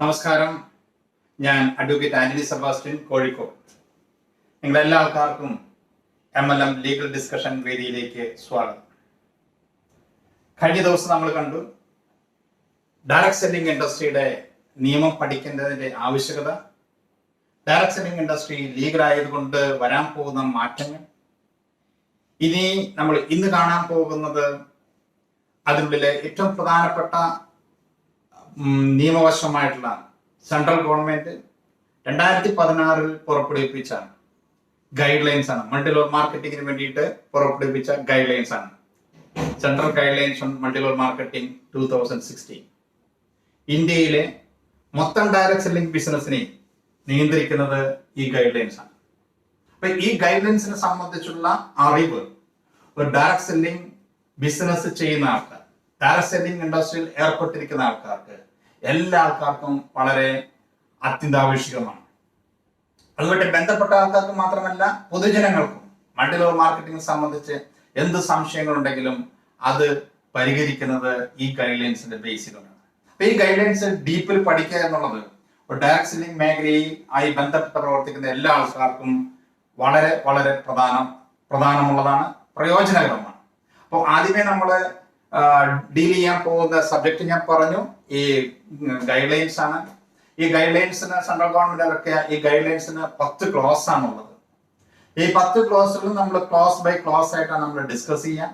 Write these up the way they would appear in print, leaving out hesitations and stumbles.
നമസ്കാരം. ഞാൻ advocate Antony Sebastian, Kozhikode. നിങ്ങളെല്ലാ ആൾക്കാർക്കും MLM ലീഗൽ ഡിസ്കഷൻ വേദിയിലേക്ക് സ്വാഗതം. കഴിഞ്ഞ ദിവസം നമ്മൾ കണ്ടു ഡയറക്ട് സെല്ലിംഗ് ഇൻഡസ്ട്രിയുടെ നിയമം പഠിക്കേണ്ടതിന്റെ ആവശ്യകത, ഡയറക്ട് സെല്ലിംഗ് ഇൻഡസ്ട്രി ലീഗൽ ആയതുകൊണ്ട് വരാൻ പോകുന്ന മാറ്റങ്ങൾ. ഇനി നമ്മൾ ഇന്ന് കാണാൻ പോകുന്നത് അതിനുള്ളിലെ ഏറ്റവും പ്രധാനപ്പെട്ട നിയമവശമായിട്ടുള്ള സെൻട്രൽ ഗവൺമെന്റ് 2016 പുറപ്പെടുവിപ്പിച്ച ഗൈഡ് ലൈൻസ് ആണ്. മൾട്ടി ലെവൽ മാർക്കറ്റിംഗിന് വേണ്ടിയിട്ട് പുറപ്പെടുവിപ്പിച്ച ഗൈഡ് ലൈൻസ് ആണ്. Central guide lines on multi level marketing 2016. ഇന്ത്യയിലെ മൊത്തം ഡയറക്ട് സെല്ലിംഗ് ബിസിനസിനെ നിയന്ത്രിക്കുന്നത് ഈ ഗൈഡ് ലൈൻസ് ആണ്. അപ്പൊ ഈ ഗൈഡ് ലൈൻസിനെ സംബന്ധിച്ചുള്ള അറിവ് ഒരു ഡയറക്ട് സെല്ലിംഗ് ബിസിനസ് ചെയ്യുന്ന ആൾക്കാർ, ഡയറക്ട് സെല്ലിംഗ് ഇൻഡസ്ട്രിയിൽ ഏർപ്പെട്ടിരിക്കുന്ന ആൾക്കാർക്ക്, എല്ലാ ആൾക്കാർക്കും വളരെ അത്യന്താപേക്ഷിതമാണ്. അതുകൊണ്ട് ബന്ധപ്പെട്ട ആൾക്കാർക്ക് മാത്രമല്ല, പൊതുജനങ്ങൾക്കും മൾട്ടി ലെവൽ മാർക്കറ്റിംഗ് സംബന്ധിച്ച് എന്ത് സംശയങ്ങളുണ്ടെങ്കിലും അത് പരിഹരിക്കുന്നത് ഈ ഗൈഡ് ലൈൻസിന്റെ ബേസിലാണ്. അപ്പൊ ഈ ഗൈഡ് ലൈൻസ് ഡീപ്പിൽ പഠിക്കുക എന്നുള്ളത് ഒരു ഡയറക്ട് സെല്ലിംഗ് മേഖലയായി ബന്ധപ്പെട്ട് പ്രവർത്തിക്കുന്ന എല്ലാ ആൾക്കാർക്കും വളരെ വളരെ പ്രധാനമുള്ളതാണ്, പ്രയോജനകരമാണ്. അപ്പോൾ ആദ്യമേ നമ്മൾ ഡീൽ ചെയ്യാൻ പോകുന്ന സബ്ജക്ട് ഞാൻ പറഞ്ഞു, ഈ ഗൈഡ് ലൈൻസ് ആണ്. ഈ ഗൈഡ് ലൈൻസിന് സെൻട്രൽ ഗവൺമെന്റ് ഇറക്കിയ ഈ ഗൈഡ് ലൈൻസിന് 10 ക്ലോസ് ആണുള്ളത്. ഈ 10 ക്ലോസുകൾ നമ്മൾ ക്ലോസ് ബൈ ക്ലോസ് ആയിട്ടാണ് നമ്മൾ ഡിസ്കസ് ചെയ്യാം.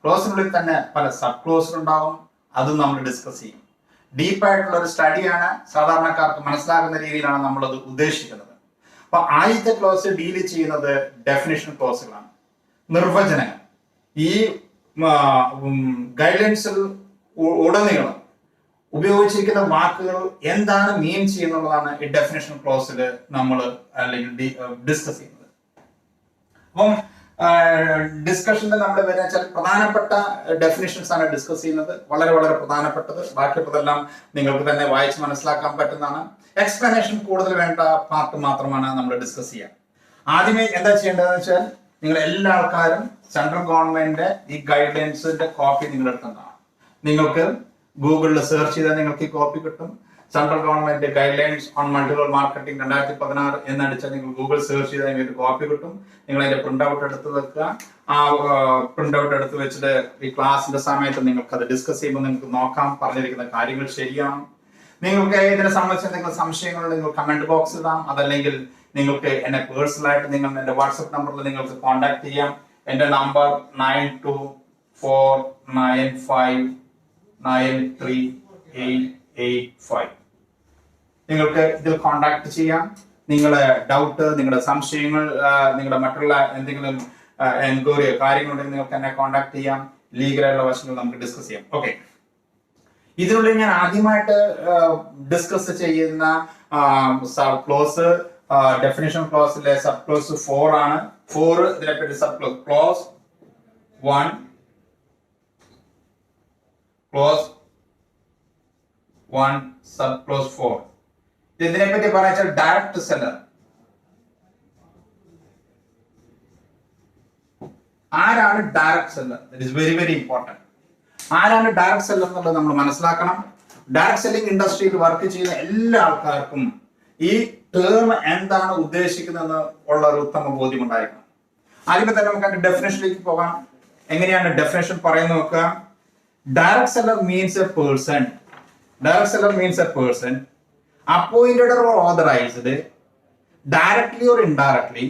ക്ലോസിനുള്ളിൽ തന്നെ പല സബ് ക്ലോസുകൾ ഉണ്ടാവും, അതും നമ്മൾ ഡിസ്കസ് ചെയ്യും. ഡീപ്പായിട്ടുള്ള ഒരു സ്റ്റഡിയാണ്, സാധാരണക്കാർക്ക് മനസ്സിലാകുന്ന രീതിയിലാണ് നമ്മളത് ഉദ്ദേശിക്കുന്നത്. അപ്പൊ ആദ്യത്തെ ക്ലോസ് ഡീൽ ചെയ്യുന്നത് ഡെഫിനിഷൻ ക്ലോസുകളാണ്, നിർവചനങ്ങൾ. ഈ ഗൈഡ് ലൈൻസിൽ ഉടനീളം ഉപയോഗിച്ചിരിക്കുന്ന വാക്കുകൾ എന്താണ് മീൻ ചെയ്യുന്നുള്ളതാണ് ഈ ഡെഫിനിഷൻ ക്ലോസിൽ നമ്മൾ അല്ലെങ്കിൽ ഡിസ്കസ് ചെയ്യുന്നത്. അപ്പം ഡിസ്കഷനിൽ നമ്മൾ വരുന്ന ചില പ്രധാനപ്പെട്ട ഡെഫിനിഷൻസ് ആണ് ഡിസ്കസ് ചെയ്യുന്നത്, വളരെ വളരെ പ്രധാനപ്പെട്ടത്. ബാക്കിയുള്ളതെല്ലാം നിങ്ങൾക്ക് തന്നെ വായിച്ച് മനസ്സിലാക്കാൻ പറ്റുന്നതാണ്. എക്സ്പ്ലനേഷൻ കൂടുതൽ വേണ്ട പാർട്ട് മാത്രമാണ് നമ്മൾ ഡിസ്കസ് ചെയ്യുക. ആദ്യമേ എന്താ ചെയ്യേണ്ടതെന്ന് വെച്ചാൽ, നിങ്ങൾ എല്ലാ ആൾക്കാരും സെൻട്രൽ ഗവൺമെന്റിന്റെ ഈ ഗൈഡ് ലൈൻസിന്റെ കോപ്പി നിങ്ങളുടെ അടുത്തുണ്ടാവും. നിങ്ങൾക്ക് ഗൂഗിളിൽ സെർച്ച് ചെയ്താൽ നിങ്ങൾക്ക് ഈ കോപ്പി കിട്ടും. Central government guide lines on multi level marketing 2016 എന്നടിച്ചാൽ നിങ്ങൾ ഗൂഗിൾ സെർച്ച് ചെയ്താൽ നിങ്ങൾക്ക് കോപ്പി കിട്ടും. നിങ്ങൾ അതിന്റെ പ്രിന്റ് ഔട്ട് എടുത്ത് വെക്കുക. ആ പ്രിന്റ് ഔട്ട് എടുത്ത് വെച്ചിട്ട് ഈ ക്ലാസിന്റെ സമയത്ത് നിങ്ങൾക്ക് അത് ഡിസ്കസ് ചെയ്യുമ്പോൾ നിങ്ങൾക്ക് നോക്കാം പറഞ്ഞിരിക്കുന്ന കാര്യങ്ങൾ ശരിയാണ്. നിങ്ങൾക്ക് ഇതിനെ സംബന്ധിച്ച് എന്തെങ്കിലും സംശയങ്ങളുണ്ടെങ്കിൽ നിങ്ങൾ കമന്റ് ബോക്സിൽ ഇടാം. അതല്ലെങ്കിൽ നിങ്ങൾക്ക് എന്നെ പേഴ്സണലായിട്ട് നിങ്ങൾ എന്റെ വാട്സ്ആപ്പ് നമ്പറിൽ നിങ്ങൾക്ക് കോൺടാക്ട് ചെയ്യാം. എന്റെ നമ്പർ 9249593885. നിങ്ങൾക്ക് ഇതിൽ കോൺടാക്ട് ചെയ്യാം. നിങ്ങളുടെ ഡൗട്ട്, നിങ്ങളുടെ സംശയങ്ങൾ, നിങ്ങളുടെ മറ്റുള്ള എന്തെങ്കിലും എൻക്വയറി കാര്യങ്ങളുണ്ടെങ്കിൽ നിങ്ങൾക്ക് എന്നെ കോൺടാക്ട് ചെയ്യാം. ലീഗലായിട്ടുള്ള വശങ്ങൾ നമുക്ക് ഡിസ്കസ് ചെയ്യാം. ഓക്കെ, ഇതിനുള്ളിൽ ഞാൻ ആദ്യമായിട്ട് ഡിസ്കസ് ചെയ്യുന്ന ക്ലോസ് ഡെഫിനിഷൻ ക്ലോസിലെ സബ് ക്ലോസ് 4 ആണ്. 4 ഇതിനെപ്പറ്റി sub close close 1, close 1 sub clause 4. ഇതിനെപ്പറ്റി പറഞ്ഞാൽ ഡയറക്ട് സെല്ലർ. ആരാണ് direct seller? That is very very important. ആരാണ് ഡയറക്ട് സെല്ലർ എന്നുള്ളത് നമ്മൾ മനസ്സിലാക്കണം. ഡയറക്ട് സെല്ലിംഗ് ഇൻഡസ്ട്രിയിൽ വർക്ക് ചെയ്യുന്ന എല്ലാ ആൾക്കാർക്കും ഈ ടേം എന്താണ് ഉദ്ദേശിക്കുന്നതെന്ന് ഉള്ള ഒരു ഉത്തമ ബോധ്യം ഉണ്ടായിരിക്കണം. ആദ്യമേ തന്നെ നമുക്ക് അതിന്റെ ഡെഫിനേഷനിലേക്ക് പോകാം. എങ്ങനെയാണ് ഡെഫിനേഷൻ പറയുന്നത് നോക്കുക. Direct seller means A person. Direct seller means A person appointed or authorized directly or indirectly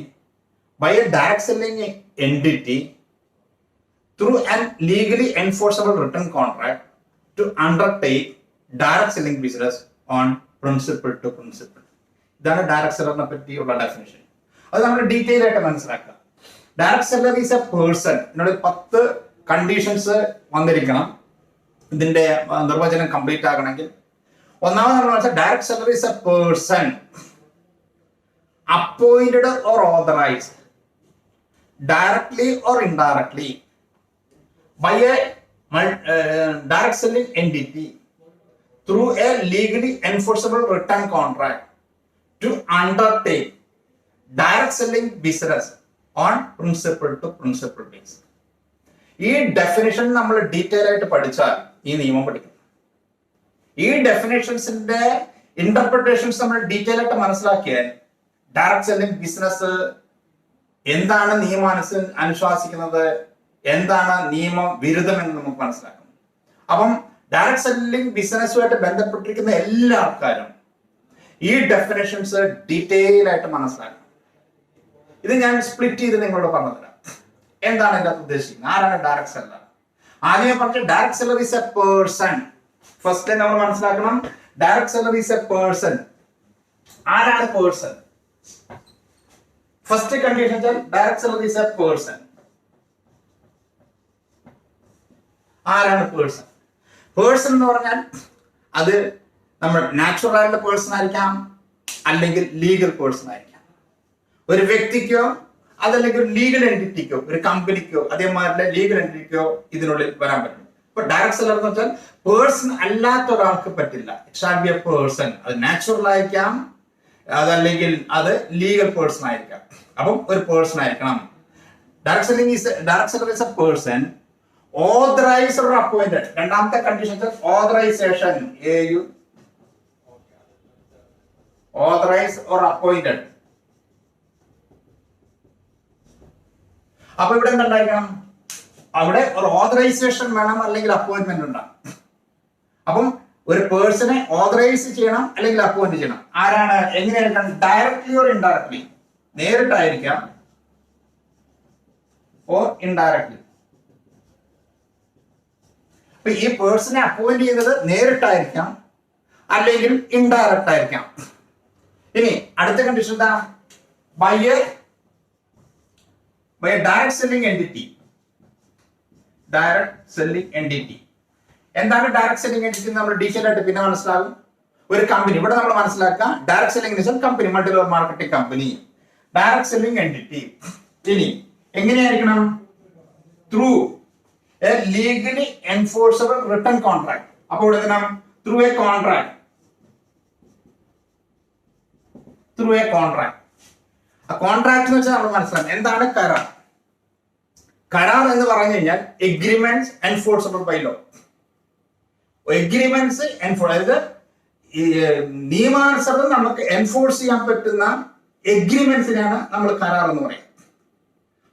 by a direct selling entity through an legally enforceable written contract to undertake direct selling business on principle to principle. ഇതാണ് direct സെല്ലറിനെ പറ്റിയുള്ള definition. അത് നമ്മൾ detail ആയിട്ട് മനസ്സിലാക്കുക. Direct seller is a person. ഇതിനോട് 10 conditions വന്നിരിക്കണം ഇതിന്റെ നിർവചനം complete ആകണമെങ്കിൽ. ഒന്നാമത് direct seller is a person appointed or authorised directly or indirectly by a direct selling entity through a legally enforceable written contract to undertake direct selling business on principle to principle basis. ഈ definition നമ്മൾ detail ആയിട്ട് പഠിച്ചാൽ ഈ നിയമം പഠിക്കും. ഈ ഡെഫിനിഷൻസിന്റെ interpretations നമ്മൾ detail ആയിട്ട് മനസ്സിലാക്കിയാൽ ഡയറക്ട് സെല്ലിംഗ് ബിസിനസ് എന്താണ് അനുശാസിക്കുന്നത്, എന്താണ് നിയമ വിരുദ്ധം എന്ന് നമുക്ക് മനസ്സിലാക്കണം. അപ്പം ഡയറക്ട് സെല്ലിംഗ് ബിസിനസ്സുമായിട്ട് ബന്ധപ്പെട്ടിരിക്കുന്ന എല്ലാ ആൾക്കാരും ഈ ഡെഫിനേഷൻസ് ഡീറ്റെയിൽ ആയിട്ട് മനസ്സിലാക്കണം. ഇത് ഞാൻ സ്പ്ലിറ്റ് ചെയ്ത് നിങ്ങളോട് പറഞ്ഞു തരാം. എന്താണ് ഇതിനകത്ത് ഉദ്ദേശിക്കുന്നത്, ആരാണ് ഡയറക്ട് സെല്ലർ? ആദ്യം പറഞ്ഞ direct seller is a person. First നമ്മൾ മനസ്സിലാക്കണം, direct seller is a person. ആരാണ് person? First condition direct seller is a person. ആരാണ് പേഴ്സൺ? പേഴ്സൺ എന്ന് പറഞ്ഞാൽ അത് നമ്മൾ നാച്ചുറൽ ആയിട്ടുള്ള പേഴ്സൺ ആയിരിക്കാം, അല്ലെങ്കിൽ ലീഗൽ പേഴ്സൺ ആയിരിക്കാം. ഒരു വ്യക്തിക്കോ അതല്ലെങ്കിൽ ഒരു ലീഗൽ എൻറ്റിറ്റിക്കോ, ഒരു കമ്പനിക്കോ അതേമാതിരി ലീഗൽ എൻറ്റിറ്റിക്കോ ഇതിനുള്ളിൽ വരാൻ പറ്റും. ഇപ്പൊ ഡയറക്ട് സെല്ലർ എന്ന് വെച്ചാൽ പേഴ്സൺ അല്ലാത്ത ഒരാൾക്ക് പറ്റില്ല. It shall be A person. അത് നാച്ചുറൽ ആയിരിക്കാം, അതല്ലെങ്കിൽ അത് ലീഗൽ പേഴ്സൺ ആയിരിക്കാം. അപ്പം ഒരു പേഴ്സൺ ആയിരിക്കണം. Direct seller is a person authorized or appointed. രണ്ടാമത്തെ condition authorization. Authorized or appointed. അപ്പൊ ഇവിടെ എന്തുണ്ടായിരിക്കണം? അവിടെ ഒരു ഓതറൈസേഷൻ വേണം, അല്ലെങ്കിൽ അപ്പോയിന്റ്മെന്റ് ഉണ്ടാകും. അപ്പം ഒരു പേഴ്സണെ ഓതറൈസ് ചെയ്യണം അല്ലെങ്കിൽ അപ്പോയിന്റ് ചെയ്യണം. ആരാണ്? എങ്ങനെയായിരിക്കണം? Directly or indirectly. നേരിട്ടായിരിക്കാം ഓർ ഇൻഡയറക്ട്ലി. അപ്പൊ ഈ പേഴ്സണെ അപ്പോയിന്റ് ചെയ്യുന്നത് നേരിട്ടായിരിക്കാം അല്ലെങ്കിൽ ഇൻഡയറക്റ്റ് ആയിരിക്കാം. ഇനി അടുത്ത കണ്ടീഷൻ എന്താ? By a direct selling entity. Direct selling entity എന്താണ്? ഡയറക്ട് സെല്ലിംഗ് എൻറ്റിറ്റി നമ്മൾ ഡീറ്റെയിൽ ആയിട്ട് പിന്നെ മനസ്സിലാകും. ഒരു കമ്പനി, ഇവിടെ നമ്മൾ മനസ്സിലാക്കാം direct selling company, multi level marketing company, direct selling entity. ഇനി എങ്ങനെയായിരിക്കണം? Through a legally enforceable written contract. അപ്പോൾ ഇവിടെ എന്താണ്? Through a contract. Through a contract. ആ കോൺട്രാക്ട് എന്ന് വെച്ചാൽ നമ്മൾ മനസ്സിലാക്കാം എന്താണ് കരാർ. കരാർ എന്ന് പറഞ്ഞു കഴിഞ്ഞാൽ agreements enforceable by law. Agreements അതായത് നിയമാനുസൃതം നമുക്ക് എൻഫോഴ്സ് ചെയ്യാൻ പറ്റുന്ന എഗ്രിമെന്റ്സിനാണ് നമ്മൾ കരാർ എന്ന് പറയുന്നത്.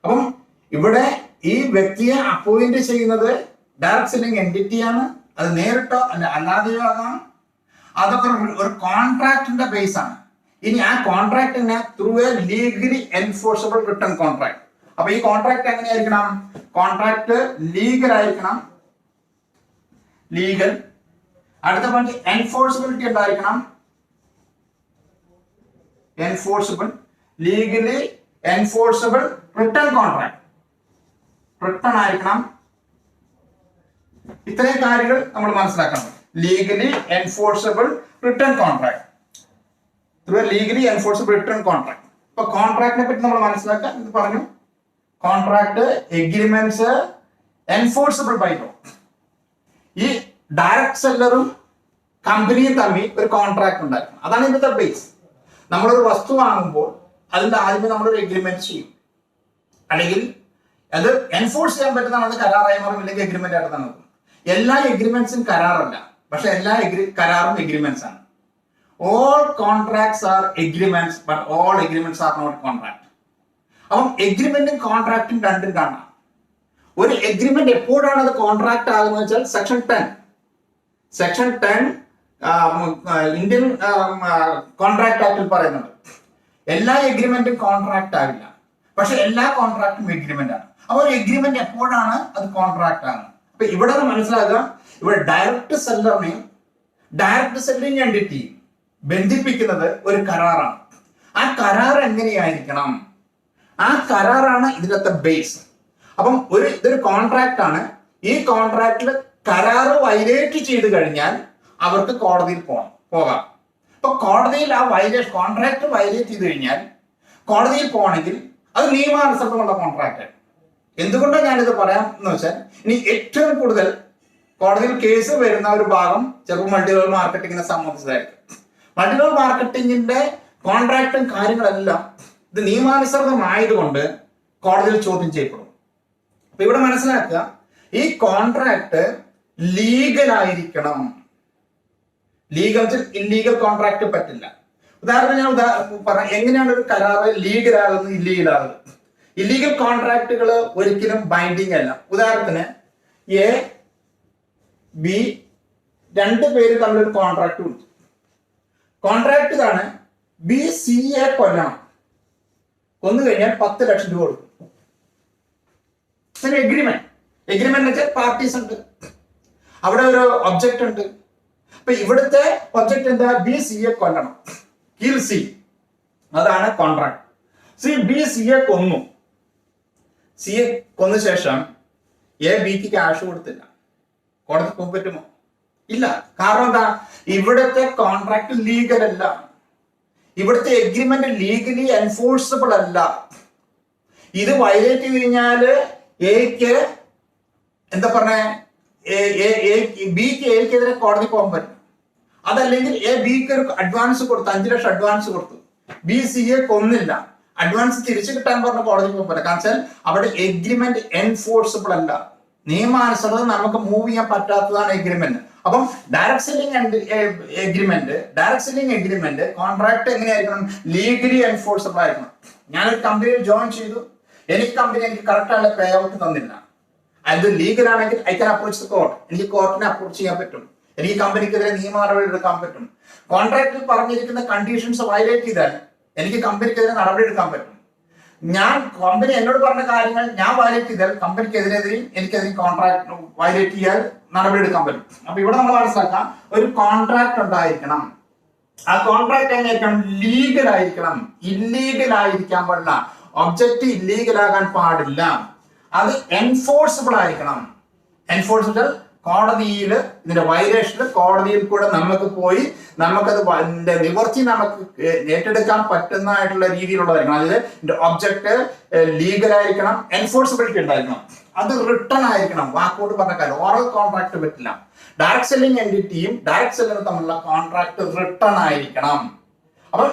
അപ്പം ഇവിടെ ഈ വ്യക്തിയെ അപ്പോയിന്റ് ചെയ്യുന്നത് ഡയറക്ട് സെല്ലിംഗ് എൻറ്റിറ്റിയാണ്. അത് നേരിട്ടോ അല്ലാതെയോ ആകാം. അതൊക്കെ ഒരു കോൺട്രാക്ടിന്റെ ബേസ് ആണ്. ഇനി ആ കോൺട്രാക്ടിനെ through a legally enforceable written contract. അപ്പൊ ഈ കോൺട്രാക്ട് എങ്ങനെയായിരിക്കണം? കോൺട്രാക്ട് ലീഗൽ ആയിരിക്കണം. ലീഗൽ. അടുത്ത പോയിന്റ് എൻഫോഴ്സിബിലിറ്റി ഉണ്ടായിരിക്കണം. Enforceable. Legally enforceable written contract. Written ആയിരിക്കണം. ഇത്രയും കാര്യങ്ങൾ നമ്മൾ മനസ്സിലാക്കണം. Legally enforceable written contract. Through legally enforceable written contract. ഇപ്പൊ കോൺട്രാക്ടിനെ പറ്റി നമ്മൾ മനസ്സിലാക്കാൻ ഇത് പറഞ്ഞു. Contract, agreements, enforceable by law. ഈ ഡയറക്ട് സെല്ലറും കമ്പനിയും തമ്മിൽ ഒരു കോൺട്രാക്ട് ഉണ്ടായിരിക്കണം. അതാണ് ഇതിന്റെ ബേസ്. നമ്മളൊരു വസ്തു വാങ്ങുമ്പോൾ അതിന്റെ ആദ്യമേ നമ്മളൊരു എഗ്രിമെന്റ് ചെയ്യും, അല്ലെങ്കിൽ അത് എൻഫോഴ്സ് ചെയ്യാൻ പറ്റുന്നതാണ് കരാറായി മാറും, ഇല്ലെങ്കിൽ എഗ്രിമെന്റ് ആയിട്ട് തന്നെ നോക്കും. എല്ലാ എഗ്രിമെന്റ്സും കരാറല്ല, പക്ഷെ എല്ലാ കരാറും എഗ്രിമെന്റ്സ് ആണ്. All contracts are agreements, but all agreements are not contract. അപ്പം എഗ്രിമെന്റും കോൺട്രാക്റ്റും രണ്ടും കാണാം. ഒരു എഗ്രിമെന്റ് എപ്പോഴാണ് അത് കോൺട്രാക്ട് ആകുന്നത് വെച്ചാൽ സെക്ഷൻ 10 ഇന്ത്യൻ കോൺട്രാക്ട് ആക്ടിൽ പറയുന്നുണ്ട്. എല്ലാ എഗ്രിമെന്റും കോൺട്രാക്ട് ആവില്ല, പക്ഷെ എല്ലാ കോൺട്രാക്റ്റും എഗ്രിമെന്റ് ആണ്. അപ്പോൾ ഒരു എഗ്രിമെന്റ് എപ്പോഴാണ് അത് കോൺട്രാക്ട് ആകുന്നത്? അപ്പൊ ഇവിടെ മനസ്സിലാക്കുക, ഇവിടെ ഡയറക്ട് സെല്ലറിനെയും ഡയറക്ട് സെല്ലിംഗ് എൻറ്റിറ്റിയും ബന്ധിപ്പിക്കുന്നത് ഒരു കരാറാണ്. ആ കരാർ എങ്ങനെയായിരിക്കണം? ആ കരാറാണ് ഇതിനകത്തെ ബേസ്. അപ്പം ഇതൊരു കോൺട്രാക്ട് ആണ്. ഈ കോൺട്രാക്റ്റിൽ കരാറ് വയലേറ്റ് ചെയ്ത് കഴിഞ്ഞാൽ അവർക്ക് കോടതിയിൽ പോകാം. അപ്പൊ കോടതിയിൽ ആ കോൺട്രാക്ട് വയലേറ്റ് ചെയ്ത് കഴിഞ്ഞാൽ കോടതിയിൽ പോകണമെങ്കിൽ അത് നിയമാനുസൃതമുള്ള കോൺട്രാക്ട്. എന്തുകൊണ്ടാണ് ഞാനിത് പറയാം എന്ന് വെച്ചാൽ, ഇനി ഏറ്റവും കൂടുതൽ കോടതിയിൽ കേസ് വരുന്ന ഒരു ഭാഗം ചിലപ്പോൾ മൾട്ടി ലെവൽ മാർക്കറ്റിങ്ങിനെ സംബന്ധിച്ചതായിരിക്കും. മൾട്ടി ലെവൽ മാർക്കറ്റിങ്ങിന്റെ കോൺട്രാക്റ്റും കാര്യങ്ങളെല്ലാം ഇത് നിയമാനുസൃതമായതുകൊണ്ട് കോടതിയിൽ ചോദ്യം ചെയ്യപ്പെടും. അപ്പൊ ഇവിടെ മനസ്സിലാക്കുക, ഈ കോൺട്രാക്ട് ലീഗൽ ആയിരിക്കണം. ലീഗൽ ഇല്ലീഗൽ കോൺട്രാക്ട് പറ്റില്ല. ഉദാഹരണം ഞാൻ പറയാം, എങ്ങനെയാണ് ഒരു കരാറ് ലീഗൽ ആകുന്നത് ഇല്ലീഗൽ ആകുന്നത്. ഇല്ലീഗൽ കോൺട്രാക്ടുകൾ ഒരിക്കലും ബൈൻഡിങ് അല്ല. ഉദാഹരണത്തിന് എ ബി രണ്ട് പേര് തമ്മിലൊരു കോൺട്രാക്ട് ഉണ്ട്. കോൺട്രാക്ട് ഇതാണ്, ബി സി എ കൊല്ലണം, കൊന്നു കഴിഞ്ഞാൽ 10 ലക്ഷം രൂപ കൊടുക്കും. എഗ്രിമെന്റ് എന്ന് വെച്ചാൽ പാർട്ടീസ് ഉണ്ട്, അവിടെ ഒരു ഒബ്ജക്റ്റ് ഉണ്ട്. അപ്പൊ ഇവിടുത്തെ ഒബ്ജക്റ്റ് എന്താ? ബി സി എ കൊല്ലണം, കിൽ സി, അതാണ് contract. C B C A കൊന്നു, സി എ കൊന്ന ശേഷം എ ബിക്ക് ക്യാഷ് കൊടുത്തില്ല, കോടതി പോകാൻ പറ്റുമോ? ഇല്ല. കാരണം എന്താ? ഇവിടുത്തെ കോൺട്രാക്ട് ലീഗൽ അല്ല, ഇവിടുത്തെ എഗ്രിമെന്റ് ലീഗലി എൻഫോഴ്സിബിൾ അല്ല. ഇത് വയലേറ്റ് ചെയ്ത് കഴിഞ്ഞാല് എക്ക് എന്താ പറഞ്ഞ ബിക്ക് എക്കെതിരെ കോടതി പോകാൻ പറ്റും. അതല്ലെങ്കിൽ എ ബിക്ക് ഒരു അഡ്വാൻസ് കൊടുത്തു, 5 ലക്ഷം അഡ്വാൻസ് കൊടുത്തു, ബി സി എ കൊന്നില്ല, അഡ്വാൻസ് തിരിച്ചു കിട്ടാൻ പറഞ്ഞ കോടതി പോകാൻ പറ്റില്ല. കാരണം വെച്ചാൽ അവിടെ എഗ്രിമെന്റ് എൻഫോഴ്സിബിൾ അല്ല, നിയമാനുസൃതം നമുക്ക് മൂവ് ചെയ്യാൻ പറ്റാത്തതാണ് എഗ്രിമെന്റ്. അപ്പം ഡയറക്ട് സെല്ലിംഗ് എഗ്രിമെന്റ് കോൺട്രാക്ട് എങ്ങനെയായിരിക്കണം? ലീഗലി എൻഫോഴ്സിബിൾ ആയിരിക്കണം. ഞാനൊരു കമ്പനിയിൽ ജോയിൻ ചെയ്തു, എനിക്ക് കറക്റ്റ് ആയിട്ടുള്ള പേ ഔട്ട് തന്നില്ല, അത് ലീഗൽ ആണെങ്കിൽ I can approach the court, എനിക്ക് കോർട്ടിനെ അപ്രോച്ച് ചെയ്യാൻ പറ്റും, എനിക്ക് കമ്പനിക്കെതിരെ നിയമ നടപടി എടുക്കാൻ പറ്റും. കോൺട്രാക്റ്റിൽ പറഞ്ഞിരിക്കുന്ന കണ്ടീഷൻസ് വയലേറ്റ് ചെയ്താൽ എനിക്ക് കമ്പനിക്കെതിരെ നടപടി എടുക്കാൻ പറ്റും. ഞാൻ കമ്പനി എന്നോട് പറഞ്ഞ കാര്യങ്ങൾ ഞാൻ വയലേറ്റ് ചെയ്താൽ കമ്പനിക്കെതിരെയും എനിക്കെതിരെ കോൺട്രാക്ട് വയലേറ്റ് ചെയ്യാൻ നടപടി എടുക്കാൻ പറ്റും. അപ്പൊ ഇവിടെ നമ്മൾ മനസ്സിലാക്കാം, ഒരു കോൺട്രാക്ട് ഉണ്ടായിരിക്കണം. ആ കോൺട്രാക്ട് എങ്ങനെയായിരിക്കണം? ലീഗൽ ആയിരിക്കണം, ഇല്ലീഗൽ ആയിരിക്കാൻ പാടില്ല. ഒബ്ജക്റ്റ് ഇല്ലീഗൽ ആകാൻ പാടില്ല. അത് എൻഫോഴ്സിബിൾ ആയിരിക്കണം. എൻഫോഴ്സിബിൾ കോടതിയിൽ ഇതിന്റെ വയലേഷനിൽ കോടതിയിൽ കൂടെ നമുക്ക് പോയി നമുക്കത് നിവർത്തി നമുക്ക് ഏറ്റെടുക്കാൻ പറ്റുന്നതായിട്ടുള്ള രീതിയിലുള്ളതായിരിക്കണം. അതായത് ഒബ്ജക്റ്റ് ലീഗൽ ആയിരിക്കണം, എൻഫോഴ്സിബിലിറ്റി ഉണ്ടായിരിക്കണം, അത് റിട്ടൺ ആയിരിക്കണം. വാക്കോട് പറഞ്ഞ കാര്യം, ഓറൽ കോൺട്രാക്ട് പറ്റില്ല. ഡയറക്ട് സെല്ലിംഗ് എൻറ്റിറ്റിയും ഡയറക്ട് സെല്ലറും തമ്മിലുള്ള കോൺട്രാക്ട് റിട്ടൺ ആയിരിക്കണം. അപ്പം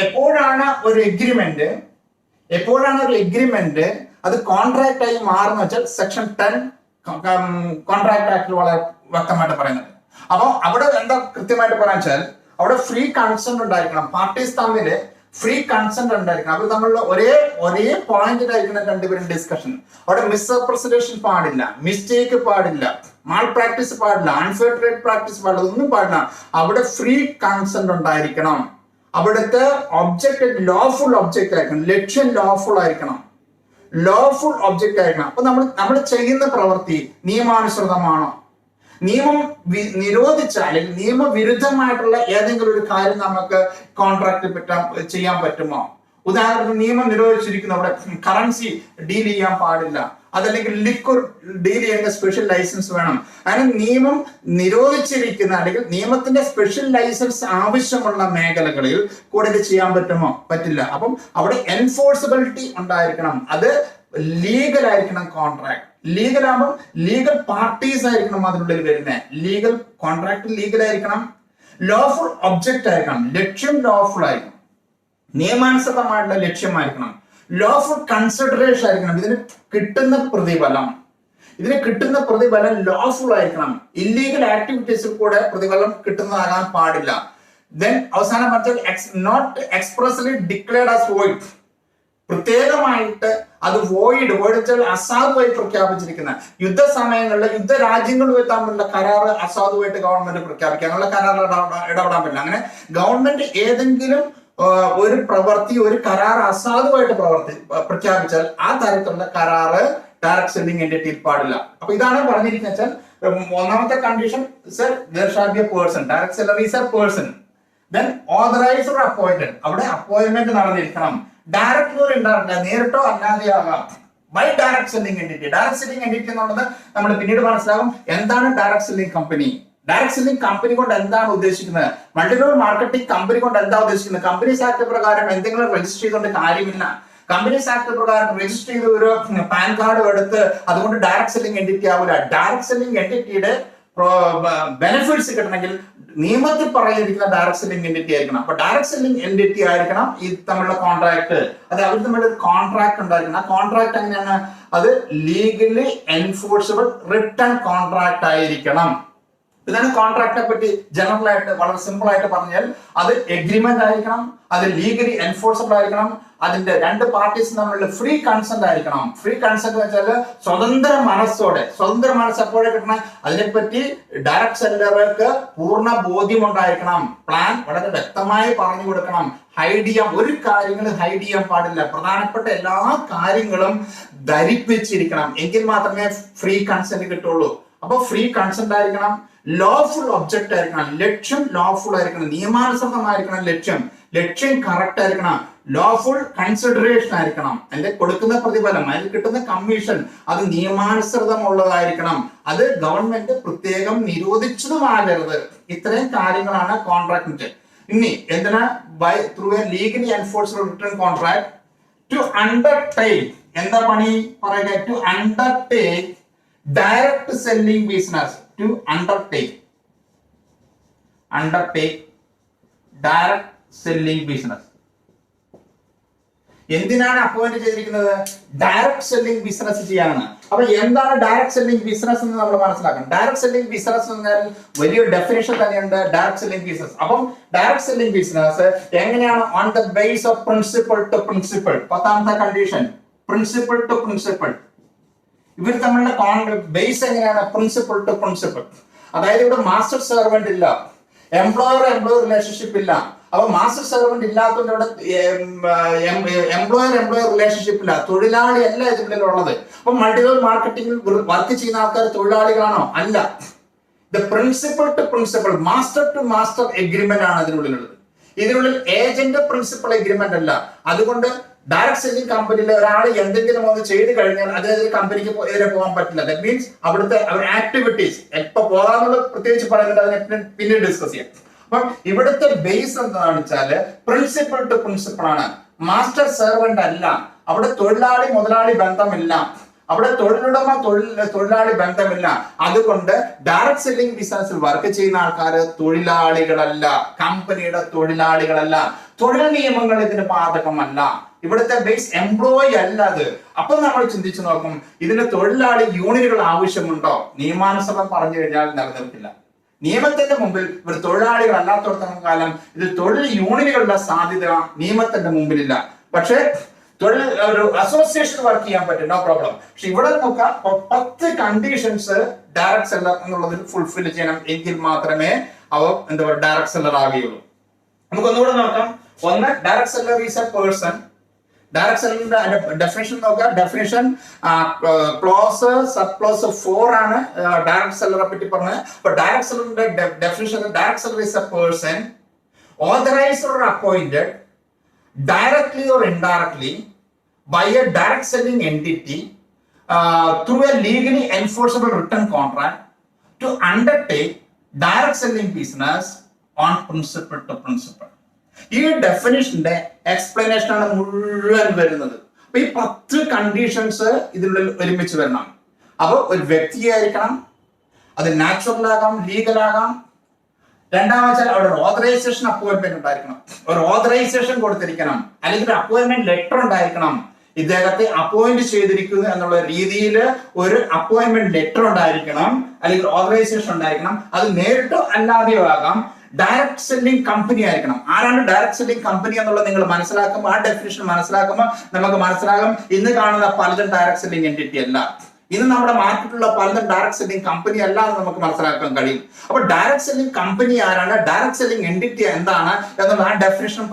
എപ്പോഴാണ് ഒരു എഗ്രിമെന്റ് അത് കോൺട്രാക്ട് ആയി മാറുന്ന വെച്ചാൽ സെക്ഷൻ 10 കോൺട്രാക്ട് ആക്ടിൽ വളരെ വ്യക്തമായിട്ട് പറയുന്നത്. അപ്പൊ അവിടെ എന്താ കൃത്യമായിട്ട് പറയാൻ വെച്ചാൽ അവിടെ ഫ്രീ കൺസെന്റ് ഉണ്ടായിരിക്കണം. പാർട്ടീസ് തമ്മിൽ ഫ്രീ കൺസെന്റ് ഉണ്ടായിരിക്കണം. അവർ തമ്മിലുള്ള ഒരേ പോയിന്റിലായിരിക്കണം രണ്ടുപേരും ഡിസ്കഷൻ. അവിടെ മിസ്റെപ്രസന്റേഷൻ പാടില്ല, മിസ്റ്റേക്ക് പാടില്ല, മാൾ പ്രാക്ടീസ് പാടില്ല, അൺഫെയർ ട്രേഡ് പ്രാക്ടീസ് പാടില്ല, ഒന്നും പാടില്ല. അവിടെ ഫ്രീ കൺസെന്റ് ഉണ്ടായിരിക്കണം. അവിടുത്തെ ഒബ്ജക്റ്റ് ലോഫുൾ ഒബ്ജക്റ്റ് ആയിരിക്കണം, ലക്ഷ്യം ലോഫുൾ ആയിരിക്കണം, ലോഫുൾ ഒബ്ജക്റ്റ് ആയിരിക്കണം. അപ്പൊ നമ്മൾ ചെയ്യുന്ന പ്രവൃത്തി നിയമാനുസൃതമാണോ? നിയമം നിരോധിച്ച അല്ലെങ്കിൽ നിയമവിരുദ്ധമായിട്ടുള്ള ഏതെങ്കിലും ഒരു കാര്യം നമുക്ക് കോൺട്രാക്ട് ചെയ്യാൻ പറ്റുമോ? ഉദാഹരണത്തിന് നിയമം നിരോധിച്ചിരിക്കുന്ന അവിടെ കറൻസി ഡീൽ ചെയ്യാൻ പാടില്ല, അതല്ലെങ്കിൽ ലിക്വർ ഡീൽ ചെയ്യുന്ന സ്പെഷ്യൽ ലൈസൻസ് വേണം. അങ്ങനെ നിയമം നിരോധിച്ചിരിക്കുന്ന അല്ലെങ്കിൽ നിയമത്തിന്റെ സ്പെഷ്യൽ ലൈസൻസ് ആവശ്യമുള്ള മേഖലകളിൽ കൂടെ ഇത് ചെയ്യാൻ പറ്റുമോ? പറ്റില്ല. അപ്പം അവിടെ എൻഫോഴ്സിബിലിറ്റി ഉണ്ടായിരിക്കണം. അത് ലീഗൽ ആയിരിക്കണം. കോൺട്രാക്ട് ലീഗൽ ആകുമ്പോൾ ലീഗൽ പാർട്ടീസ് ആയിരിക്കണം അതിനുള്ളിൽ വരുന്നത്. ലീഗൽ കോൺട്രാക്ട് ലീഗൽ ആയിരിക്കണം, ലോഫുൾ ഒബ്ജക്റ്റ് ആയിരിക്കണം, ലക്ഷ്യം ലോഫുൾ ആയിരിക്കണം, നിയമാനുസൃതമായിട്ടുള്ള ലക്ഷ്യമായിരിക്കണം, ലോഫുൾ കൺസിഡറേഷൻ ആയിരിക്കണം. ഇതിന് കിട്ടുന്ന പ്രതിഫലം ലോഫുൾ ആയിരിക്കണം. ഇല്ലീഗൽ ആക്ടിവിറ്റീസിൽ കൂടെ പ്രതിഫലം കിട്ടുന്നതാകാൻ പാടില്ല. ദെൻ അവസാനം പറഞ്ഞാൽ not expressly declared as void. പ്രത്യേകമായിട്ട് അത് വോയിഡ് വെച്ചാൽ അസാധുവായി പ്രഖ്യാപിച്ചിരിക്കുന്ന യുദ്ധസമയങ്ങളിൽ യുദ്ധരാജ്യങ്ങളുമായി തമ്മിലുള്ള കരാർ അസാധുവായിട്ട് ഗവൺമെന്റ് പ്രഖ്യാപിക്കുക, അങ്ങനെയുള്ള കരാറിൽ ഇടപെടാൻ പറ്റില്ല. അങ്ങനെ ഗവൺമെന്റ് ഏതെങ്കിലും ഒരു പ്രവൃത്തി, ഒരു കരാർ അസാധുവായിട്ട് പ്രഖ്യാപിച്ചാൽ ആ തരത്തിലുള്ള കരാറ് ഡയറക്ട് സെല്ലിംഗ് എൻറ്റിറ്റിയിൽ പാടില്ല. അപ്പൊ ഇതാണ് പറഞ്ഞിരിക്കുന്നത് വെച്ചാൽ ഒന്നാമത്തെ condition person, direct seller is a person. Then authorized or appointed, അവിടെ അപ്പോയിന്റ്മെന്റ് നടന്നിരിക്കണം. ഡയറക്റ്റ് ഓർ ഇൻഡയറക്റ്റ്, നേരിട്ടോ അല്ലാതെയാകാം. By direct selling entity. Direct selling entity എന്നുള്ളത് നമ്മൾ പിന്നീട് മനസ്സിലാകും. എന്താണ് direct selling company? Direct selling company കൊണ്ട് എന്താണ് ഉദ്ദേശിക്കുന്നത്? മൾട്ടിലെവൽ മാർക്കറ്റിംഗ് കമ്പനി കൊണ്ട് എന്താ ഉദ്ദേശിക്കുന്നത്? കമ്പനീസ് ആക്ട് പ്രകാരം എന്തെങ്കിലും രജിസ്റ്റർ ചെയ്തുകൊണ്ട് കാര്യമില്ല. കമ്പനീസ് ആക്ട് പ്രകാരം രജിസ്റ്റർ ചെയ്ത ഒരു പാൻ കാർഡ് എടുത്ത് അതുകൊണ്ട് ഡയറക്ട് സെല്ലിംഗ് എൻറ്റിറ്റി ആവില്ല. ഡയറക്ട് സെല്ലിംഗ് എൻറ്റിറ്റിയുടെ ബെനിഫിറ്റ്സ് കിട്ടണമെങ്കിൽ നിയമത്തിൽ പറഞ്ഞിരിക്കുന്ന ഡയറക്ട് സെല്ലിംഗ് എൻറ്റിറ്റി ആയിരിക്കണം. അപ്പൊ ഡയറക്ട് സെല്ലിംഗ് എൻറ്റിറ്റി ആയിരിക്കണം ഈ തമ്മിലുള്ള കോൺട്രാക്ട്. അത് അവർ തമ്മിൽ ഒരു കോൺട്രാക്ട് ഉണ്ടായിരിക്കണം. ആ കോൺട്രാക്ട് എങ്ങനെയാണ്? അത് ലീഗലി എൻഫോഴ്സിബിൾ റിട്ടൺ കോൺട്രാക്ട് ആയിരിക്കണം. ഇതാണ് കോൺട്രാക്ടിനെ പറ്റി ജനറൽ ആയിട്ട് വളരെ സിമ്പിൾ ആയിട്ട് പറഞ്ഞാൽ അത് എഗ്രിമെന്റ് ആയിരിക്കണം, അത് ലീഗലി എൻഫോഴ്സബിൾ ആയിരിക്കണം, അതിന്റെ രണ്ട് പാർട്ടീസും തമ്മിലുള്ള ഫ്രീ കൺസെന്റ് ആയിരിക്കണം. ഫ്രീ കൺസെന്റ് എന്ന് വെച്ചാൽ സ്വതന്ത്ര മനസ്സ് എപ്പോഴേ കിട്ടണം, അതിനെപ്പറ്റി ഡയറക്ട് സെല്ലർക്ക് പൂർണ്ണ ബോധ്യം ഉണ്ടായിരിക്കണം, പ്ലാൻ വളരെ വ്യക്തമായി പറഞ്ഞു കൊടുക്കണം, ഒരു കാര്യങ്ങളും ഹൈഡ് ചെയ്യാൻ പാടില്ല, പ്രധാനപ്പെട്ട എല്ലാ കാര്യങ്ങളും ധരിപ്പിച്ചിരിക്കണം, എങ്കിൽ മാത്രമേ ഫ്രീ കൺസെന്റ് കിട്ടുള്ളൂ. അപ്പൊ ഫ്രീ കൺസെന്റ് ആയിരിക്കണം, ലോഫുൾ ഒബ്ജക്റ്റ് ആയിരിക്കണം, ലക്ഷ്യം ലോഫുൾ ആയിരിക്കണം, നിയമാനുസൃതമായിരിക്കണം, ലക്ഷ്യം കറക്റ്റ് ആയിരിക്കണം, ലോഫുൾ കൺസിഡറേഷൻ ആയിരിക്കണം, അതിന്റെ കൊടുക്കുന്ന പ്രതിഫലം, അതിൽ കിട്ടുന്ന കമ്മീഷൻ അത് നിയമാനുസൃതമുള്ളതായിരിക്കണം, അത് ഗവൺമെന്റ് പ്രത്യേകം നിരോധിച്ചതുമാകരുത്. ഇത്രയും കാര്യങ്ങളാണ് കോൺട്രാക്ടിന്റെ. ഇനി എന്തിനാ through a legally enforced written contract to undertake, എന്താ പണി പറയുക, to undertake direct selling business, to undertake direct selling business. എന്തിനാണ് അപ്പോയിന്റ് ചെയ്തിരിക്കുന്നത്? ഡയറക്ട് സെല്ലിംഗ് ബിസിനസ് ചെയ്യാനാണ്. അപ്പൊ എന്താണ് ഡയറക്ട് സെല്ലിംഗ് ബിസിനസ് എന്ന് നമ്മൾ മനസ്സിലാക്കണം. ഡയറക്ട് സെല്ലിംഗ് ബിസിനസ് എന്ന് പറഞ്ഞാൽ വലിയൊരു ഡെഫിനേഷൻ തന്നെയുണ്ട് ഡയറക്ട് സെല്ലിംഗ് ബിസിനസ്. അപ്പം ഡയറക്ട് സെല്ലിംഗ് ബിസിനസ് എങ്ങനെയാണ്? On the base of principal to principal. 10ാമത്തെ കണ്ടീഷൻ പ്രിൻസിപ്പിൾ ടു പ്രിൻസിപ്പിൾ. ഇവർ തമ്മിലുള്ള ബേസ് എങ്ങനെയാണ്? Principal to principal. അതായത് ഇവിടെ മാസ്റ്റർ സെർവന്റ് ഇല്ല, എംപ്ലോയർ റിലേഷൻഷിപ്പ് ഇല്ല. അപ്പൊ മാസ്റ്റർ സെർവന്റ് ഇല്ലാത്തതുകൊണ്ട് ഇവിടെ എംപ്ലോയർ റിലേഷൻഷിപ്പ് ഇല്ല, തൊഴിലാളി അല്ല ഇതിനുള്ളിലുള്ളത്. അപ്പൊ മൾട്ടി ലെവൽ മാർക്കറ്റിംഗിൽ വർക്ക് ചെയ്യുന്ന ആൾക്കാർ തൊഴിലാളികളാണോ? അല്ല. The principal to principal, master to master agreement ആണ് ഇതിനുള്ളിലുള്ളത്. ഇതിനുള്ളിൽ ഏജന്റ് പ്രിൻസിപ്പൾ എഗ്രിമെന്റ് അല്ല. അതുകൊണ്ട് ഡയറക്ട് സെല്ലിംഗ് കമ്പനിയിൽ ഒരാൾ എന്തെങ്കിലും ഒന്ന് ചെയ്ത് കഴിഞ്ഞാൽ അതിനെതിരെ കമ്പനിക്ക് എതിരെ പോകാൻ പറ്റില്ല. ദാറ്റ് മീൻസ് അവിടുത്തെ ആക്ടിവിറ്റീസ് എപ്പോ പോകാന്നുള്ളത് പ്രത്യേകിച്ച് പറയുന്നുണ്ട്, അതിനെ പിന്നീട് ഡിസ്കസ് ചെയ്യാം. അപ്പം ഇവിടുത്തെ ബേസ് എന്താണെന്ന് വെച്ചാല് പ്രിൻസിപ്പൾ ടു പ്രിൻസിപ്പൾ ആണ്, മാസ്റ്റർ സെർവന്റ് അല്ല. അവിടെ തൊഴിലാളി മുതലാളി ബന്ധമില്ല, അവിടെ തൊഴിലുടമ തൊഴിലാളി ബന്ധമില്ല. അതുകൊണ്ട് ഡയറക്ട് സെല്ലിംഗ് ബിസിനസ്സിൽ വർക്ക് ചെയ്യുന്ന ആൾക്കാർ തൊഴിലാളികളല്ല, കമ്പനിയുടെ തൊഴിലാളികളല്ല, തൊഴിൽ നിയമങ്ങൾ ഇതിന് ബാധകമല്ല. ഇവിടുത്തെ ബേസ് എംപ്ലോയി അല്ല അത്. അപ്പൊ നമ്മൾ ചിന്തിച്ചു നോക്കും, ഇതിന് തൊഴിലാളി യൂണിയനുകൾ ആവശ്യമുണ്ടോ? നിയമാനുസൃതം പറഞ്ഞു കഴിഞ്ഞാൽ നിലനിൽക്കില്ല. നിയമത്തിന്റെ മുമ്പിൽ ഇവർ തൊഴിലാളികൾ അല്ലാത്തടത്തോളം കാലം ഇതിൽ തൊഴിൽ യൂണിയനുകളുടെ സാധ്യത നിയമത്തിന്റെ മുമ്പിലില്ല. പക്ഷേ ഒരു അസോസിയേഷൻ വർക്ക് ചെയ്യാൻ പറ്റും, നോ പ്രോബ്ലം. പക്ഷെ ഇവിടെ നോക്കാം, 10 കണ്ടീഷൻസ് ഡയറക്ട് സെല്ലർ എന്നുള്ളതിൽ ഫുൾഫിൽ ചെയ്യണം, എങ്കിൽ മാത്രമേ അവ എന്താ പറയുക ഡയറക്ട് സെല്ലർ ആവുകയുള്ളൂ. നമുക്ക് ഒന്നുകൂടെ നോക്കാം. ഒന്ന്, direct seller is a person. Direct സെല്ലറിന്റെ ഡെഫിനിഷൻ നോക്കാം. ഡെഫിനിഷൻ ക്ലോസ് സബ് ക്ലോസ് 4 ആണ് ഡയറക്ട് സെല്ലറെ പറ്റി പറഞ്ഞത്. അപ്പൊ ഡയറക്ട് സെല്ലറിന്റെ definition, direct seller is a person authorized or appointed directly or indirectly by a direct selling entity through a legally enforceable written contract to undertake direct selling business on principle to principle. ഈ ഡെഫിനിഷന്റെ explanation ആണ് മുഴുവൻ വരുന്നത്. അപ്പൊ ഈ 10 conditions ഇതിനുള്ളിൽ ഒരുമിച്ച് വരണം. അപ്പൊ ഒരു വ്യക്തിയായിരിക്കണം, അത് നാച്ചുറൽ ആകാം, ലീഗൽ ആകാം. രണ്ടാമത് അവിടെ ഒരു ഓതറൈസേഷൻ അപ്പോയിന്റ്മെന്റ് ഉണ്ടായിരിക്കണം, ഒരു ഓതറൈസേഷൻ കൊടുത്തിരിക്കണം, അല്ലെങ്കിൽ ഒരു അപ്പോയിന്റ്മെന്റ് ലെറ്റർ ഉണ്ടായിരിക്കണം. ഇദ്ദേഹത്തെ അപ്പോയിന്റ് ചെയ്തിരിക്കുന്നു എന്നുള്ള രീതിയിൽ ഒരു അപ്പോയിന്റ്മെന്റ് ലെറ്റർ ഉണ്ടായിരിക്കണം, അല്ലെങ്കിൽ ഓതറൈസേഷൻ ഉണ്ടായിരിക്കണം. അത് നേരിട്ടോ അല്ലാതെയോ ആകാം. ഡയറക്ട് സെല്ലിംഗ് കമ്പനി ആയിരിക്കണം. ആരാണ് ഡയറക്ട് സെല്ലിംഗ് കമ്പനി എന്നുള്ളത് നിങ്ങൾ മനസ്സിലാക്കുമ്പോൾ, ആ ഡെഫിനിഷൻ മനസ്സിലാക്കുമ്പോൾ നമുക്ക് മനസ്സിലാകും ഇന്ന് കാണുന്ന പലതും ഡയറക്ട് സെല്ലിംഗ് എൻറ്റിറ്റി അല്ല, ഇന്ന് നമ്മുടെ മാർക്കറ്റിലുള്ള പലതും ഡയറക്ട് സെല്ലിംഗ് കമ്പനി അല്ല എന്ന് നമുക്ക് മനസ്സിലാക്കാൻ കഴിയും. അപ്പൊ ഡയറക്ട് സെല്ലിംഗ് കമ്പനി ആരാണ്, ഡയറക്ട് സെല്ലിംഗ് എൻറ്റിറ്റി എന്താണ് എന്നുള്ള ആ ഡെഫിനിഷൻ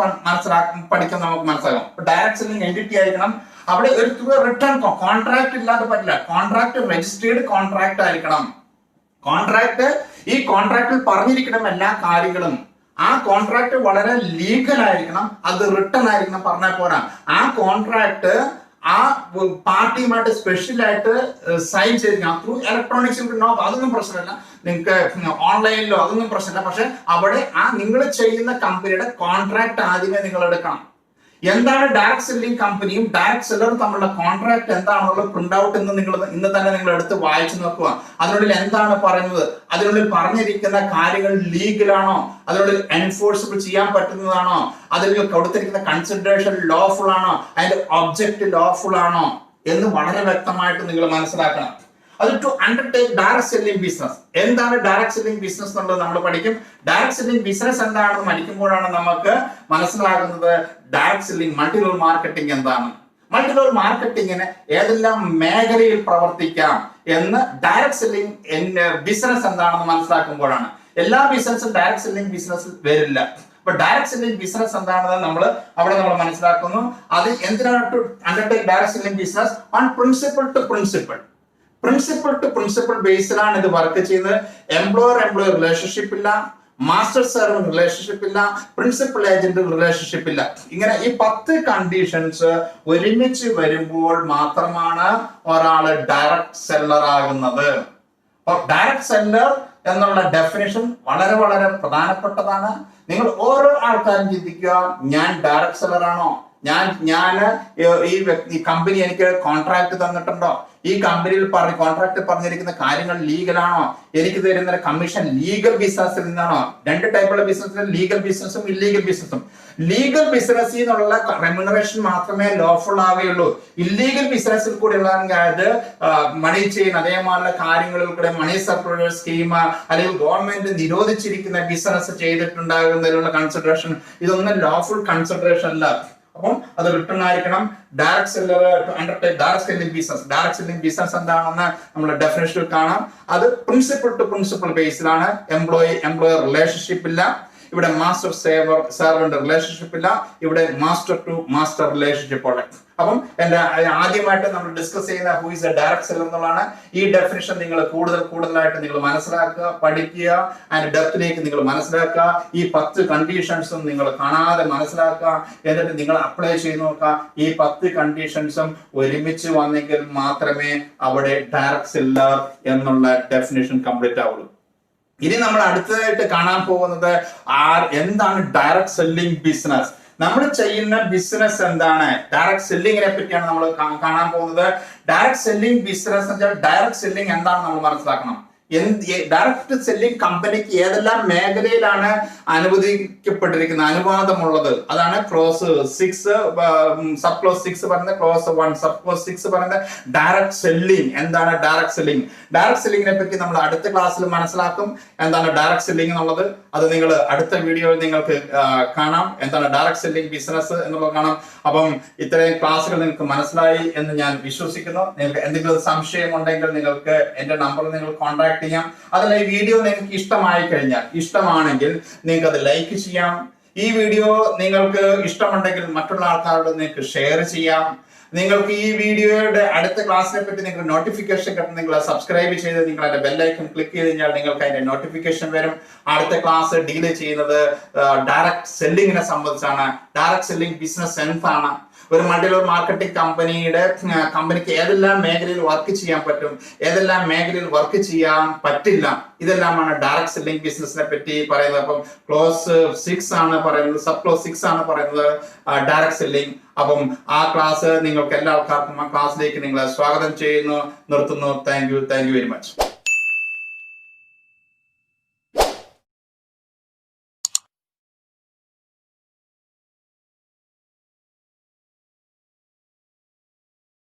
പഠിക്കാൻ നമുക്ക് മനസ്സിലാകും. അപ്പൊ ഡയറക്ട് സെല്ലിംഗ് എൻറ്റിറ്റി ആയിരിക്കണം. അവിടെ ഒരു റിട്ടേൺ കോൺട്രാക്ട് ഇല്ലാതെ പറ്റില്ല. കോൺട്രാക്ട് രജിസ്റ്റേർഡ് കോൺട്രാക്ട് ആയിരിക്കണം. കോൺട്രാക്ട്, ഈ കോൺട്രാക്റ്റിൽ പറഞ്ഞിരിക്കണം എല്ലാ കാര്യങ്ങളും. ആ കോൺട്രാക്ട് വളരെ ലീഗൽ ആയിരിക്കണം, അത് റിട്ടേൺ ആയിരിക്കണം. പറഞ്ഞാൽ പോരാ, ആ കോൺട്രാക്ട് ആ പാർട്ടിയുമായിട്ട് സ്പെഷ്യൽ ആയിട്ട് സൈൻ ചെയ്തിരിക്കണം. ത്രൂ ഇലക്ട്രോണിക്സ് അതൊന്നും പ്രശ്നമില്ല, നിങ്ങൾക്ക് ഓൺലൈനിലോ അതൊന്നും പ്രശ്നമില്ല. പക്ഷെ അവിടെ ആ നിങ്ങൾ ചെയ്യുന്ന കമ്പനിയുടെ കോൺട്രാക്ട് ആദ്യമേ നിങ്ങൾ എടുക്കണം. എന്താണ് ഡയറക്ട് സെല്ലിംഗ് കമ്പനിയും ഡയറക്ട് സെല്ലറും തമ്മിലുള്ള കോൺട്രാക്ട് എന്താണെന്നുള്ള പ്രിന്റ് ഔട്ട് ഇന്ന് തന്നെ നിങ്ങൾ എടുത്ത് വായിച്ചു നോക്കുക. അതിനുള്ളിൽ എന്താണ് പറയുന്നത്, അതിനുള്ളിൽ പറഞ്ഞിരിക്കുന്ന കാര്യങ്ങൾ ലീഗലാണോ, അതിനുള്ളിൽ എൻഫോഴ്സിബിൾ ചെയ്യാൻ പറ്റുന്നതാണോ, അതിൽ കൊടുത്തിരിക്കുന്ന കൺസിഡറേഷൻ ലോഫുൾ ആണോ, അതിന്റെ ഒബ്ജക്റ്റ് ലോഫുൾ ആണോ എന്ന് വളരെ വ്യക്തമായിട്ട് നിങ്ങൾ മനസ്സിലാക്കണം. അത് to undertake direct selling business. എന്താണ് ഡയറക്ട് സെല്ലിംഗ് ബിസിനസ് എന്നുള്ളത് നമ്മൾ പഠിക്കും. ഡയറക്ട് സെല്ലിംഗ് ബിസിനസ് എന്താണെന്ന് പഠിക്കുമ്പോഴാണ് നമുക്ക് മനസ്സിലാകുന്നത് direct selling multi level marketing എന്താണ്, മൾട്ടി ലെവൽ മാർക്കറ്റിംഗിന് ഏതെല്ലാം മേഖലയിൽ പ്രവർത്തിക്കാം എന്ന് ഡയറക്ട് സെല്ലിംഗ് ബിസിനസ് എന്താണെന്ന് മനസ്സിലാക്കുമ്പോഴാണ്. എല്ലാ ബിസിനസ്സും ഡയറക്ട് സെല്ലിംഗ് ബിസിനസ് വരില്ല. അപ്പൊ ഡയറക്ട് സെല്ലിംഗ് ബിസിനസ് എന്താണെന്ന് നമ്മൾ മനസ്സിലാക്കുന്നു. അത് എന്തിനാണ് to undertake direct selling business on principal to principal ബേസിലാണ് ഇത് വർക്ക് ചെയ്യുന്നത്. എംപ്ലോയർ റിലേഷൻഷിപ്പ് ഇല്ല, മാസ്റ്റർ സെർവന്റ് റിലേഷൻഷിപ്പ് ഇല്ല, പ്രിൻസിപ്പൽ ഏജന്റ് റിലേഷൻഷിപ്പ് ഇല്ല. ഇങ്ങനെ ഈ 10 കണ്ടീഷൻസ് ഒരുമിച്ച് വരുമ്പോൾ മാത്രമാണ് ഒരാള് ഡയറക്ട് സെല്ലർ ആകുന്നത്. ഡയറക്ട് സെല്ലർ എന്നുള്ള ഡെഫിനിഷൻ വളരെ വളരെ പ്രധാനപ്പെട്ടതാണ്. നിങ്ങൾ ഓരോ ആൾക്കാരും ചിന്തിക്കുക, ഞാൻ ഡയറക്ട് സെല്ലർ ആണോ, ഞാൻ ഈ കമ്പനി എനിക്ക് കോൺട്രാക്ട് തന്നിട്ടുണ്ടോ, ഈ കമ്പനിയിൽ കോൺട്രാക്ട് പറഞ്ഞിരിക്കുന്ന കാര്യങ്ങൾ ലീഗലാണോ, എനിക്ക് തരുന്ന കമ്മീഷൻ ലീഗൽ ബിസിനസ്സിൽ നിന്നാണോ? 2 ടൈപ്പുള്ള ബിസിനസ്, ലീഗൽ ബിസിനസ്സും ഇല്ലീഗൽ ബിസിനസ്സും. ലീഗൽ ബിസിനസ്സിൽ നിന്നുള്ള റെമ്യൂണറേഷൻ മാത്രമേ ലോഫുൾ ആവുകയുള്ളൂ. ഇല്ലീഗൽ ബിസിനസ്സിൽ കൂടെയുള്ള മണി ചെയിൻ അതേമാതിരിയുള്ള കാര്യങ്ങളിൽ കൂടെ മണി സർക്കുലർ സ്കീം അല്ലെങ്കിൽ ഗവൺമെന്റ് നിരോധിച്ചിരിക്കുന്ന ബിസിനസ് ചെയ്തിട്ടുണ്ടാകുന്നതിനുള്ള കൺസിഡറേഷൻ, ഇതൊന്നും ലോഫുൾ കൺസിഡറേഷൻ അല്ല. അപ്പം അത് റിട്ടേൺ ആയിരിക്കണം. Direct seller to undertake direct selling business. Direct selling business എന്താണെന്ന് നമ്മൾ ഡെഫിനിഷനിൽ കാണാം. അത് പ്രിൻസിപ്പിൾ ടു പ്രിൻസിപ്പിൾ ബേസിലാണ്. എംപ്ലോയർ റിലേഷൻഷിപ്പ് ഇല്ല, ഇവിടെ മാസ്റ്റർ സെർവന്റ് റിലേഷൻഷിപ്പ് ഇല്ല, ഇവിടെ മാസ്റ്റർ ടു മാസ്റ്റർ റിലേഷൻഷിപ്പ് ഉള്ള. അപ്പം ആദ്യമായിട്ട് നമ്മൾ ഡിസ്കസ് ചെയ്യുന്ന who is A direct seller എന്നുള്ളതാണ്. ഈ ഡെഫിനിഷൻ നിങ്ങൾ കൂടുതലായിട്ട് നിങ്ങൾ മനസ്സിലാക്കുക, പഠിക്കുക, അതിന്റെ ഡെപ്തിലേക്ക് നിങ്ങൾ മനസ്സിലാക്കുക. ഈ 10 കണ്ടീഷൻസും നിങ്ങൾ കാണാതെ മനസ്സിലാക്കുക, എന്നിട്ട് നിങ്ങൾ അപ്ലൈ ചെയ്ത് നോക്കുക. ഈ 10 കണ്ടീഷൻസും ഒരുമിച്ച് വന്നെങ്കിൽ മാത്രമേ അവിടെ ഡയറക്ട് സെല്ലർ എന്നുള്ള ഡെഫിനിഷൻ കംപ്ലീറ്റ് ആവുള്ളൂ. ഇനി നമ്മൾ അടുത്തതായിട്ട് കാണാൻ പോകുന്നത് എന്താണ് ഡയറക്ട് സെല്ലിംഗ് ബിസിനസ്. നമ്മൾ ചെയ്യുന്ന ബിസിനസ് എന്താണ്? ഡയറക്ട് സെല്ലിങ്ങിനെ പറ്റിയാണ് നമ്മൾ കാണാൻ പോകുന്നത്. ഡയറക്ട് സെല്ലിംഗ് ബിസിനസ് എന്ന് വെച്ചാൽ ഡയറക്ട് സെല്ലിംഗ് എന്താണ് നമ്മൾ മനസ്സിലാക്കണം. ഡയറക്ട് സെല്ലിംഗ് കമ്പനിക്ക് ഏതെല്ലാം മേഖലയിലാണ് അനുവദിക്കപ്പെട്ടിരിക്കുന്ന അനുവാദമുള്ളത്, അതാണ് ക്ലോസ് 6 സബ് ക്ലോസ് 6 പറയുന്നത്, ക്ലോസ് 1 സബ് ക്ലോസ് 6 പറയുന്നത് ഡയറക്ട് സെല്ലിംഗ്. എന്താണ് ഡയറക്ട് സെല്ലിംഗ്? ഡയറക്ട് സെല്ലിങ്ങിനെ പറ്റി നമ്മൾ അടുത്ത ക്ലാസ്സിൽ മനസ്സിലാക്കും. എന്താണ് ഡയറക്ട് സെല്ലിംഗ് എന്നുള്ളത് അത് നിങ്ങൾ അടുത്ത വീഡിയോയിൽ നിങ്ങൾക്ക് കാണാം. എന്താണ് ഡയറക്ട് സെല്ലിംഗ് ബിസിനസ് എന്നുള്ളത് കാണാം. അപ്പം ഇത്രയും ക്ലാസ്സുകൾ നിങ്ങൾക്ക് മനസ്സിലായി എന്ന് ഞാൻ വിശ്വസിക്കുന്നു. നിങ്ങൾക്ക് എന്തെങ്കിലും സംശയം ഉണ്ടെങ്കിൽ നിങ്ങൾക്ക് എന്റെ നമ്പറിൽ നിങ്ങൾ കോൺടാക്ട് ചെയ്യാം. അതല്ല, ഈ വീഡിയോ നിങ്ങൾക്ക് ഇഷ്ടമാണെങ്കിൽ നിങ്ങൾക്ക് അത് ലൈക്ക് ചെയ്യാം. ഈ വീഡിയോ നിങ്ങൾക്ക് ഇഷ്ടമുണ്ടെങ്കിൽ മറ്റുള്ള ആൾക്കാരോട് നിങ്ങൾക്ക് ഷെയർ ചെയ്യാം. നിങ്ങൾക്ക് ഈ വീഡിയോയുടെ അടുത്ത ക്ലാസ്സിനെ പറ്റി നിങ്ങൾക്ക് നോട്ടിഫിക്കേഷൻ കിട്ടും. നിങ്ങൾ സബ്സ്ക്രൈബ് ചെയ്ത് നിങ്ങൾ അതിന്റെ ബെല്ലൈക്കൺ ക്ലിക്ക് ചെയ്ത് കഴിഞ്ഞാൽ നിങ്ങൾക്ക് അതിന്റെ നോട്ടിഫിക്കേഷൻ വരും. അടുത്ത ക്ലാസ് ഡീൽ ചെയ്യുന്നത് ഡയറക്ട് സെല്ലിങ്ങിനെ സംബന്ധിച്ചാണ്. ഡയറക്ട് സെല്ലിംഗ് ബിസിനസ് എന്താണ്, ഒരു മൾട്ടി ലെവൽ മാർക്കറ്റിംഗ് കമ്പനിക്ക് ഏതെല്ലാം മേഖലയിൽ വർക്ക് ചെയ്യാൻ പറ്റും, ഏതെല്ലാം മേഖലയിൽ വർക്ക് ചെയ്യാൻ പറ്റില്ല, ഇതെല്ലാമാണ് ഡയറക്ട് സെല്ലിംഗ് ബിസിനസിനെ പറ്റി പറയുന്നത്. അപ്പം ക്ലോസ് 6 ആണ് പറയുന്നത്, സബ് ക്ലോസ് 6 ആണ് പറയുന്നത് ഡയറക്ട് സെല്ലിംഗ്. അപ്പം ആ ക്ലാസ് നിങ്ങൾക്ക് എല്ലാ ആൾക്കാർക്കും ആ ക്ലാസ്സിലേക്ക് നിങ്ങളെ സ്വാഗതം ചെയ്യുന്നു, നിർത്തുന്നു. Thank you very much.